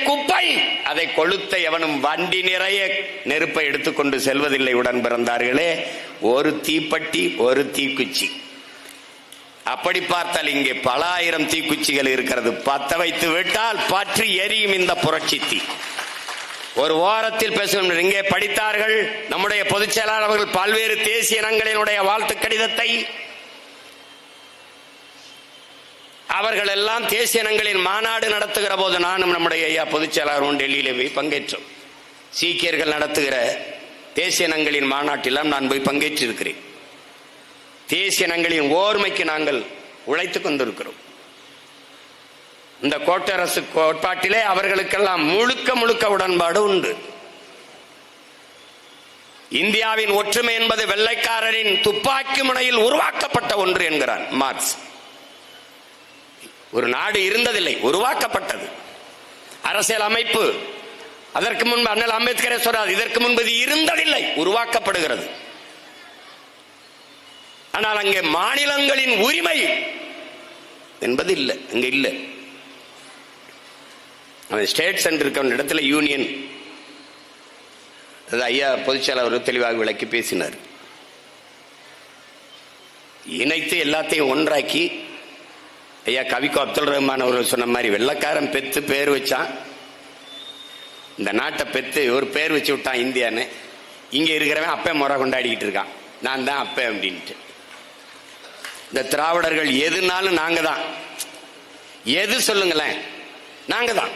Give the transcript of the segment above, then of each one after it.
குப்பை. அதை கொளுத்த எவனும் வண்டி நிறைய நெருப்பை எடுத்துக்கொண்டு செல்வதில்லை. உடன் பிறந்தார்களே, ஒரு தீப்பெட்டி, ஒரு தீக்குச்சி. அப்படி பார்த்தால் இங்கே பல ஆயிரம் தீக்குச்சிகள் இருக்கிறது. பத்த வைத்து விட்டால் பற்றி எரியும் இந்த புரட்சி தீ. ஒரு ஓரத்தில் பேசுகின்ற இங்கே படித்தார்கள் நம்முடைய பொதுச் செயலாளர் அவர்கள் பல்வேறு தேசிய இனங்களினுடைய வாழ்த்து கடிதத்தை. அவர்கள் எல்லாம் தேசிய இனங்களின் மாநாடு நடத்துகிற போது நானும் நம்முடைய ஐயா பொதுச் செயலாளரும் டெல்லியிலே போய் பங்கேற்றோம். சீக்கியர்கள் நடத்துகிற தேசிய இனங்களின் மாநாட்டிலாம் நான் போய் பங்கேற்றிருக்கிறேன். தேசிய இனங்களின் ஓர்மைக்கு நாங்கள் உழைத்துக் கொண்டிருக்கிறோம். இந்த கோட்டரசு கோட்பாட்டிலே அவர்களுக்கெல்லாம் முழுக்க முழுக்க உடன்பாடு உண்டு. இந்தியாவின் ஒற்றுமை என்பது வெள்ளைக்காரரின் துப்பாக்கி முனையில் உருவாக்கப்பட்ட ஒன்று என்கிறார் மார்க்ஸ். ஒரு நாடு இருந்ததில்லை, உருவாக்கப்பட்டது. அரசியல் அமைப்பு அதற்கு முன்பு அண்ணல் அம்பேத்கரே சொல்றார், இதற்கு முன்பு இருந்ததில்லை, உருவாக்கப்படுகிறது. ஆனால் அங்கே மாநிலங்களின் உரிமை என்பது இல்லை, அங்கே இல்லை. ஸ்டேட்ஸ் என்று இருக்க இடத்துல யூனியன், ஐயா பொதுச் செயலாளர் தெளிவாக விளக்கி பேசினார். இணைத்து எல்லாத்தையும் ஒன்றாக்கி, ஐயா கவிக்கோ அப்துல் ரஹ்மான் அவர்கள் சொன்ன மாதிரி வெள்ளக்காரன் பெத்து பேர் வச்சான், இந்த நாட்டை பெத்து ஒரு பேர் வச்சு விட்டான் இந்தியான்னு. இங்க இருக்கிறவன் அப்பே முறை கொண்டாடிக்கிட்டு இருக்கான், நான் தான் அப்பே அப்படின்ட்டு. இந்த திராவிடர்கள் எதுனாலும் நாங்க தான், எது சொல்லுங்களேன் நாங்க தான்.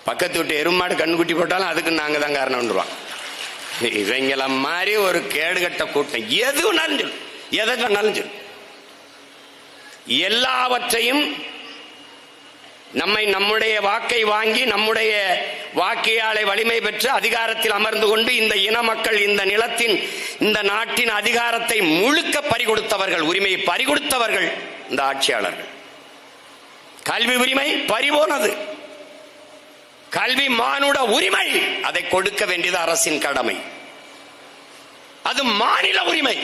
பக்கத்து விட்டு எருமாடு கண்ணுக்குட்டி போட்டாலும் அதுக்கு நாங்க தான் காரணம் வந்துருவான். இவங்கள மாதிரி ஒரு கேடுகட்ட கூட்டம் எது வேணாலும் சொல்லு, எதை வேணாலும் சொல்லு, எல்லாவற்றையும் நம்முடைய வாக்கை வாங்கி நம்முடைய வாக்கியாலை வலிமை பெற்று அதிகாரத்தில் அமர்ந்து கொண்டு இந்த இன மக்கள் இந்த நிலத்தின் இந்த நாட்டின் அதிகாரத்தை முழுக்க பறிகொடுத்தவர்கள், உரிமையை பறிகொடுத்தவர்கள் இந்த ஆட்சியாளர்கள். கல்வி உரிமை பறிபோனது. கல்வி மானுட உரிமை, அதை கொடுக்க வேண்டியது அரசின் கடமை. அது மாநில உரிமை.